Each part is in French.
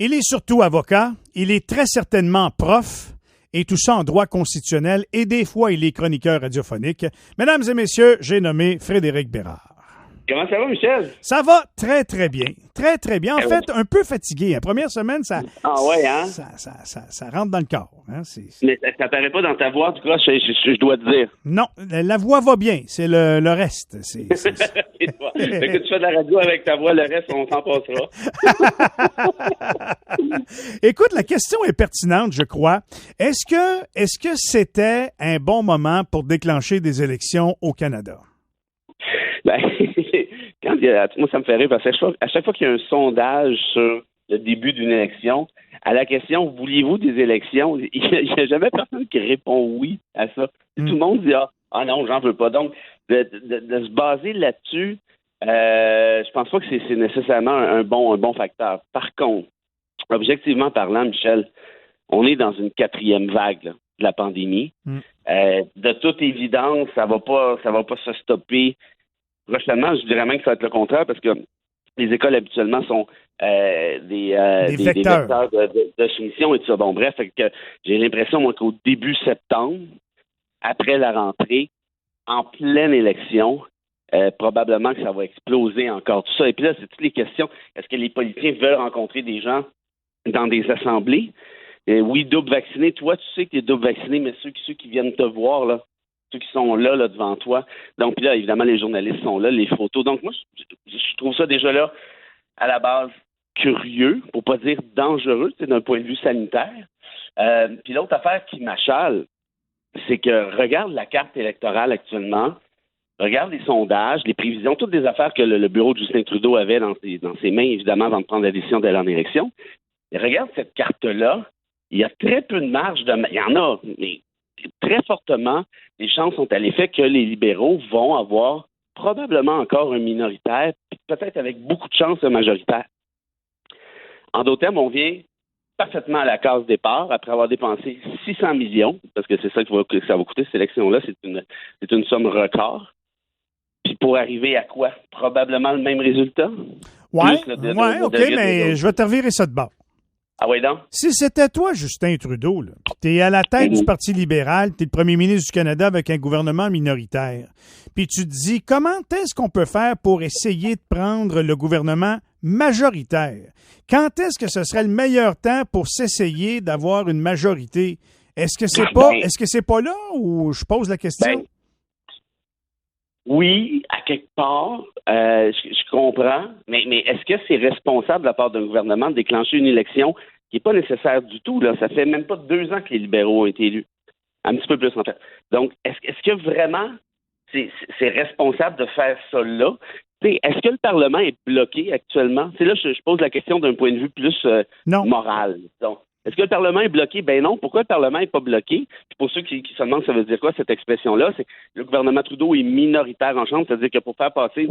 Il est surtout avocat, il est très certainement prof, et tout ça en droit constitutionnel, et des fois, il est chroniqueur radiophonique. Mesdames et messieurs, j'ai nommé Frédéric Bérard. Comment ça va, Michel? Ça va très, très bien. Très, très bien. En fait, un peu fatigué. La première semaine, ça rentre dans le corps. Hein? Mais ça paraît pas dans ta voix, en tout cas, je dois te dire. Non, la voix va bien. C'est le reste. Fait que tu fais de la radio avec ta voix, le reste, on s'en passera. Écoute, la question est pertinente, je crois. Est-ce que c'était un bon moment pour déclencher des élections au Canada? Ben, moi, ça me fait rire parce que à chaque fois qu'il y a un sondage sur le début d'une élection, à la question « Vouliez-vous des élections? » il n'y a jamais personne qui répond oui à ça. Tout le monde dit « Ah non, j'en veux pas. » Donc, de se baser là-dessus, je pense pas que c'est nécessairement un bon facteur. Par contre, objectivement parlant, Michel, on est dans une 4e vague là, de la pandémie. De toute évidence, ça va pas se stopper. Prochainement, je dirais même que ça va être le contraire parce que les écoles habituellement sont des vecteurs de soumission et tout ça. Bon, bref, fait que j'ai l'impression, moi, qu'au début septembre, après la rentrée, en pleine élection, probablement que ça va exploser encore tout ça. Et puis là, c'est toutes les questions. Est-ce que les politiciens veulent rencontrer des gens dans des assemblées? Oui, double vacciné. Toi, tu sais que tu es double vacciné, mais ceux qui viennent te voir, là, ceux qui sont là devant toi. Donc, puis là, évidemment, les journalistes sont là, les photos. Donc, moi, je trouve ça déjà là, à la base, curieux, pour pas dire dangereux, d'un point de vue sanitaire. Puis l'autre affaire qui m'achale, c'est que regarde la carte électorale actuellement, regarde les sondages, les prévisions, toutes des affaires que le bureau de Justin Trudeau avait dans ses mains, évidemment, avant de prendre la décision d'aller en élection. Et regarde cette carte-là, il y a très peu de marge il y en a, mais très fortement, les chances sont à l'effet que les libéraux vont avoir probablement encore un minoritaire, puis peut-être avec beaucoup de chances un majoritaire. En d'autres termes, on vient parfaitement à la case départ après avoir dépensé 600 millions, parce que c'est ça que ça va coûter cette élection-là, c'est une somme record. Puis pour arriver à quoi? Probablement le même résultat? Oui, OK, mais je vais te revirer ça de bord. Ah oui, donc? Si c'était toi, Justin Trudeau, tu es à la tête du Parti libéral, tu es le premier ministre du Canada avec un gouvernement minoritaire, puis tu te dis, comment est-ce qu'on peut faire pour essayer de prendre le gouvernement majoritaire? Quand est-ce que ce serait le meilleur temps pour s'essayer d'avoir une majorité? Est-ce que c'est pas là ou je pose la question? Oui, à quelque part, je comprends, mais est-ce que c'est responsable de la part d'un gouvernement de déclencher une élection qui n'est pas nécessaire du tout, là? Ça fait même pas 2 ans que les libéraux ont été élus. Un petit peu plus, en fait. Donc, est-ce que vraiment c'est responsable de faire ça là? Est-ce que le Parlement est bloqué actuellement? Là, je pose la question d'un point de vue plus moral. Donc, est-ce que le Parlement est bloqué? Ben non. Pourquoi le Parlement n'est pas bloqué? Puis pour ceux qui se demandent ça veut dire quoi, cette expression-là, c'est que le gouvernement Trudeau est minoritaire en Chambre, c'est-à-dire que pour faire passer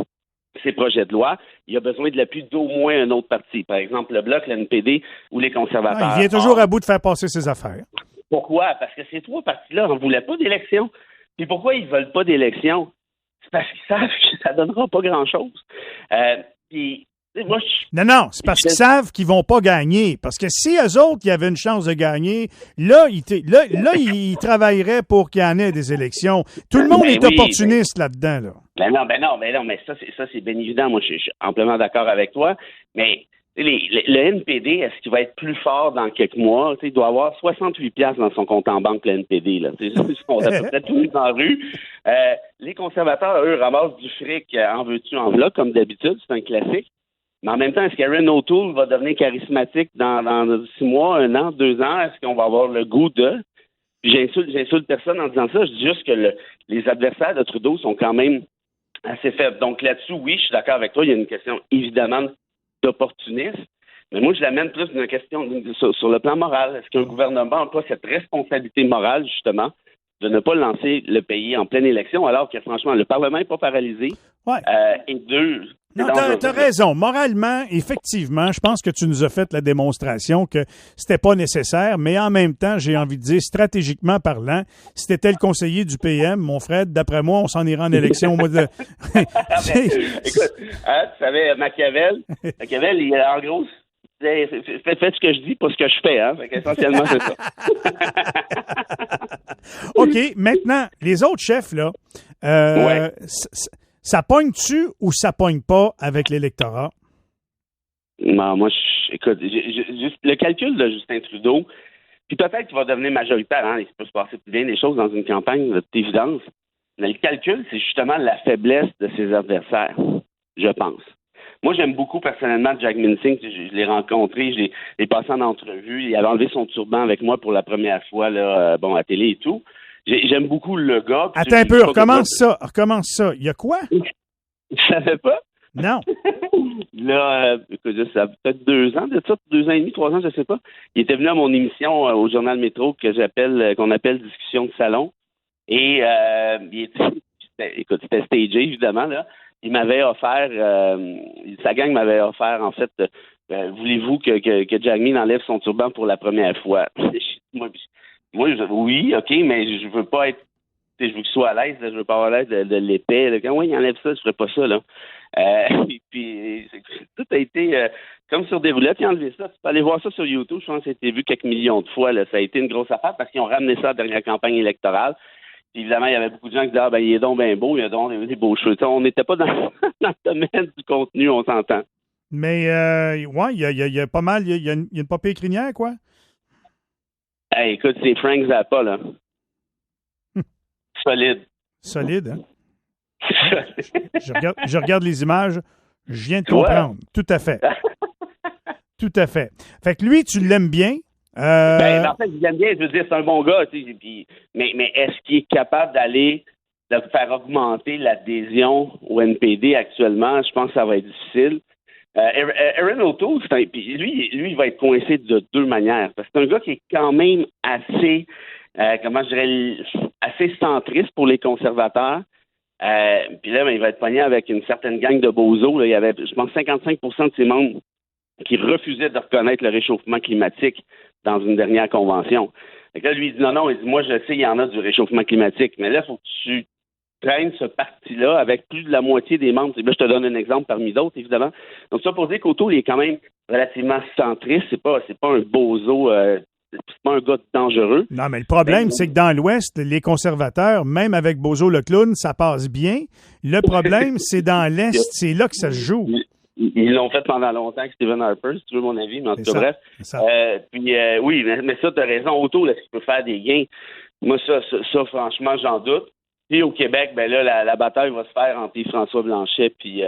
ces projets de loi, il y a besoin de l'appui d'au moins un autre parti. Par exemple, le Bloc, l'NPD ou les conservateurs. Il vient toujours à bout de faire passer ses affaires. Pourquoi? Parce que ces 3 partis-là n'en voulaient pas d'élection. Puis pourquoi ils ne veulent pas d'élection? C'est parce qu'ils savent que ça ne donnera pas grand-chose. Non, c'est parce qu'ils savent qu'ils vont pas gagner. Parce que si eux autres, il y avait une chance de gagner, là, ils travailleraient pour qu'il y en ait des élections. Tout le monde est opportuniste là-dedans, là. Ben non, mais ça, c'est bien évident. Moi, je suis amplement d'accord avec toi. Mais le NPD, est-ce qu'il va être plus fort dans quelques mois? Il doit avoir 68$ dans son compte en banque, le NPD. Là. On a peut-être tout mis dans la rue. Les conservateurs, eux, ramassent du fric en veux-tu, en voilà, comme d'habitude. C'est un classique. Mais en même temps, est-ce qu'Aaron O'Toole va devenir charismatique dans 6 mois, 1 an, 2 ans? Est-ce qu'on va avoir le goût de? Puis j'insulte personne en disant ça. Je dis juste que les adversaires de Trudeau sont quand même assez faibles. Donc là-dessus, oui, je suis d'accord avec toi. Il y a une question évidemment d'opportunisme. Mais moi, je l'amène plus d'une question sur le plan moral. Est-ce qu'un gouvernement n'a pas cette responsabilité morale, justement, de ne pas lancer le pays en pleine élection, alors que, franchement, le Parlement n'est pas paralysé. Ouais. Et 2... Non, t'as raison. Moralement, effectivement, je pense que tu nous as fait la démonstration que c'était pas nécessaire, mais en même temps, j'ai envie de dire, stratégiquement parlant, si t'étais le conseiller du PM, mon frère, d'après moi, on s'en ira en élection au mois de... Écoute, tu savais, Machiavel, en gros, Faites ce que je dis, pas ce que je fais, hein. Fait qu'essentiellement, c'est ça. OK, maintenant, les autres chefs, là, ça pogne-tu ou ça pogne pas avec l'électorat? Non, moi, écoute, juste le calcul de Justin Trudeau, puis peut-être qu'il va devenir majoritaire, hein. Il peut se passer bien des choses dans une campagne, de toute évidence. Mais le calcul, c'est justement la faiblesse de ses adversaires, je pense. Moi, j'aime beaucoup personnellement Jack Mincing. Je l'ai rencontré, je l'ai passé en entrevue. Il avait enlevé son turban avec moi pour la première fois là, à télé et tout. J'aime beaucoup le gars. Attends un peu, recommence ça. Il y a quoi? Je savais pas? Non. Là, écoute, ça a peut-être 2 ans de ça, 2 ans et demi, 3 ans, je sais pas. Il était venu à mon émission au Journal Métro qu'on appelle Discussion de salon. Et c'était stagé, évidemment, là. Il m'avait offert, sa gang m'avait offert, en fait, voulez-vous que Jagmeet enlève son turban pour la première fois? moi, oui, OK, mais je veux pas être, je veux qu'il soit à l'aise, là, je veux pas avoir l'aise de l'épais. Là. Quand il enlève ça, je ferais pas ça, là. Et puis, tout a été comme sur des roulettes, ils ont enlevé ça. Tu peux aller voir ça sur YouTube, je pense que ça a été vu quelques millions de fois, là. Ça a été une grosse affaire parce qu'ils ont ramené ça à la dernière campagne électorale. Puis évidemment, il y avait beaucoup de gens qui disaient il est donc bien beau, il a donc des beaux cheveux. On n'était pas dans le domaine du contenu, on s'entend. Mais, ouais, il y a pas mal, il y a une papier crinière, quoi. Hey, écoute, c'est Frank Zappa, là. Solide. Solide, hein? Je regarde les images, je viens de comprendre. Ouais. Tout à fait. Tout à fait. Fait que lui, tu l'aimes bien. En fait, je l'aime bien, je veux dire, c'est un bon gars, tu sais, mais est-ce qu'il est capable de faire augmenter l'adhésion au NPD actuellement? Je pense que ça va être difficile. Erin O'Toole, lui, il va être coincé de 2 manières. Parce que c'est un gars qui est quand même assez, assez centriste pour les conservateurs. Puis là, il va être pogné avec une certaine gang de bozos. Là. Il y avait, je pense, 55% de ses membres qui refusaient de reconnaître le réchauffement climatique dans une dernière convention. Fait que là, lui, il dit non, il dit, moi, je sais, il y en a du réchauffement climatique, mais là, il faut que tu traînes ce parti-là avec plus de la moitié des membres. Là, je te donne un exemple parmi d'autres, évidemment. Donc, ça pour dire qu'Auto, il est quand même relativement centriste. C'est pas un bozo, c'est pas un gars dangereux. Non, mais le problème, c'est que dans l'Ouest, les conservateurs, même avec Bozo le clown, ça passe bien. Le problème, c'est dans l'Est, c'est là que ça se joue. Ils l'ont fait pendant longtemps avec Stephen Harper, si tu veux mon avis, mais en tout cas, bref. Oui, mais ça, tu as raison. Auto, est-ce qu'il peut faire des gains? Moi, ça franchement, j'en doute. Puis au Québec, ben là, la bataille va se faire entre François Blanchet et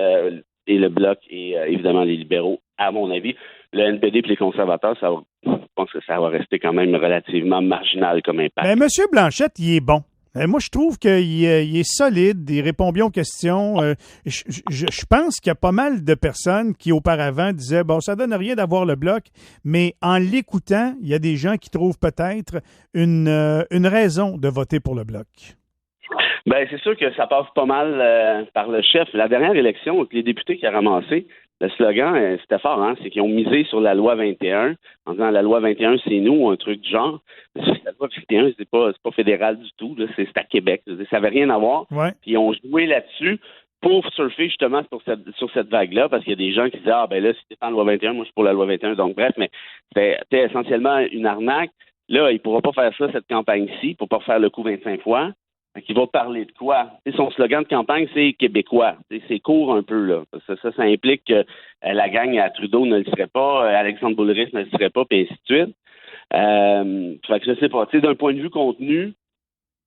le Bloc et évidemment les libéraux, à mon avis. Le NPD et les conservateurs, je pense que ça va rester quand même relativement marginal comme impact. Mais M. Blanchette, il est bon. Moi, je trouve qu'il est solide, il répond bien aux questions. Je pense qu'il y a pas mal de personnes qui, auparavant, disaient « Bon, ça donne rien d'avoir le Bloc », mais en l'écoutant, il y a des gens qui trouvent peut-être une raison de voter pour le Bloc. Ben, c'est sûr que ça passe pas mal par le chef. La dernière élection, avec les députés qui a ramassé, le slogan, c'était fort, hein? C'est qu'ils ont misé sur la loi 21, en disant la loi 21, c'est nous, un truc du genre. La loi 21, c'est pas fédéral du tout, là, c'est à Québec. Ça n'avait rien à voir. Ouais. Puis ils ont joué là-dessus pour surfer justement sur cette vague-là, parce qu'il y a des gens qui disaient ben là, si t'es en loi 21, moi je suis pour la loi 21. Donc bref, mais c'était essentiellement une arnaque. Là, il ne pourra pas faire ça, cette campagne-ci, pour pas faire le coup 25 fois. Qui va parler de quoi? T'sais, son slogan de campagne, c'est québécois. C'est court un peu, là. Ça implique que la gang à Trudeau ne le serait pas, Alexandre Boulris ne le serait pas, puis ainsi de suite. Fait que je sais pas. D'un point de vue contenu,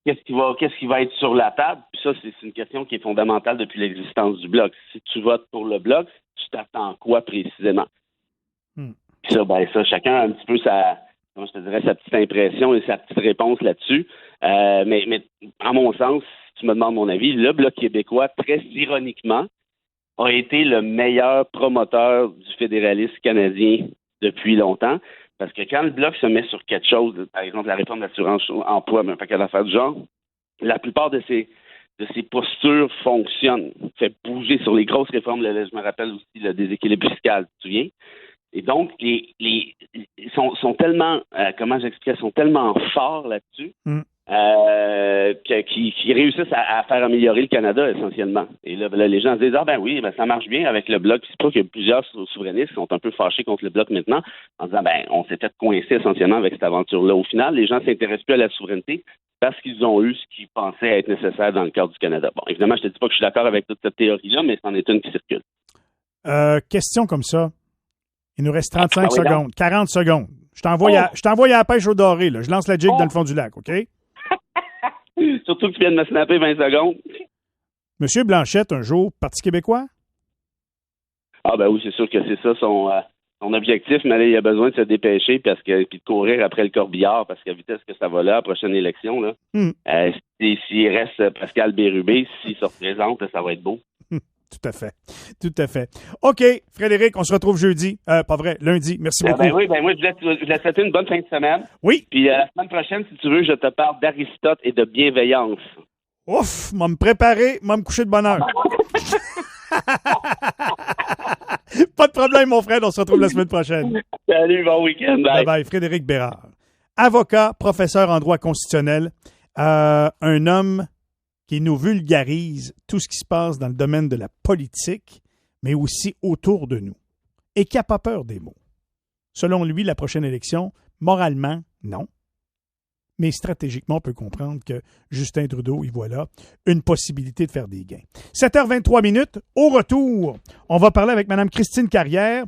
qu'est-ce qui va être sur la table? Puis ça, c'est une question qui est fondamentale depuis l'existence du Bloc. Si tu votes pour le Bloc, tu t'attends quoi précisément? Puis ça, chacun a un petit peu comment je te dirais, sa petite impression et sa petite réponse là-dessus. Mais à mon sens, si tu me demandes mon avis, le Bloc québécois, très ironiquement, a été le meilleur promoteur du fédéralisme canadien depuis longtemps. Parce que quand le Bloc se met sur quelque chose, par exemple la réforme de l'assurance-emploi, mais un paquet d'affaires du genre, la plupart de ces postures fonctionnent. Fait bouger sur les grosses réformes. Là, je me rappelle aussi le déséquilibre fiscal, tu te souviens? Et donc, ils sont tellement, comment j'explique, sont tellement forts là-dessus qui réussissent à faire améliorer le Canada, essentiellement. Et là, les gens se disent, ah ben oui, ben ça marche bien avec le Bloc. C'est pas qu'il y a plusieurs souverainistes qui sont un peu fâchés contre le Bloc maintenant, en disant, ben, on s'est fait coincer essentiellement avec cette aventure-là. Au final, les gens s'intéressent plus à la souveraineté parce qu'ils ont eu ce qu'ils pensaient être nécessaire dans le cadre du Canada. Bon, évidemment, je te dis pas que je suis d'accord avec toute cette théorie-là, mais c'en est une qui circule. Question comme ça. Il nous reste 35 oui, secondes, donc. 40 secondes. Je t'envoie à la pêche au doré, là. Je lance la jig dans le fond du lac, OK? Surtout que tu viens de me snapper 20 secondes. Monsieur Blanchette, un jour, Parti québécois? Ah ben oui, c'est sûr que c'est ça son objectif, mais là, il a besoin de se dépêcher puis de courir après le corbillard, parce qu'à la vitesse que ça va là, à la prochaine élection, là, s'il reste Pascal Bérubé, s'il se représente, ça va être beau. Tout à fait. Tout à fait. OK, Frédéric, on se retrouve jeudi. Pas vrai, lundi. Merci beaucoup. Ben oui, moi, je voulais te souhaiter une bonne fin de semaine. Oui. Puis la semaine prochaine, si tu veux, je te parle d'Aristote et de bienveillance. Ouf, m'a me préparer, m'a me coucher de bonne heure. Pas de problème, mon frère. On se retrouve la semaine prochaine. Salut, bon week-end. Bye bye. Frédéric Bérard. Avocat, professeur en droit constitutionnel, un homme qui nous vulgarise tout ce qui se passe dans le domaine de la politique, mais aussi autour de nous, et qui n'a pas peur des mots. Selon lui, la prochaine élection, moralement, non. Mais stratégiquement, on peut comprendre que Justin Trudeau y voit là une possibilité de faire des gains. 7h23, au retour, on va parler avec Mme Christine Carrière.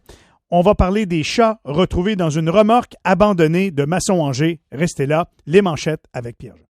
On va parler des chats retrouvés dans une remorque abandonnée de Masson-Angers. Restez là, les manchettes avec Pierre-Jean.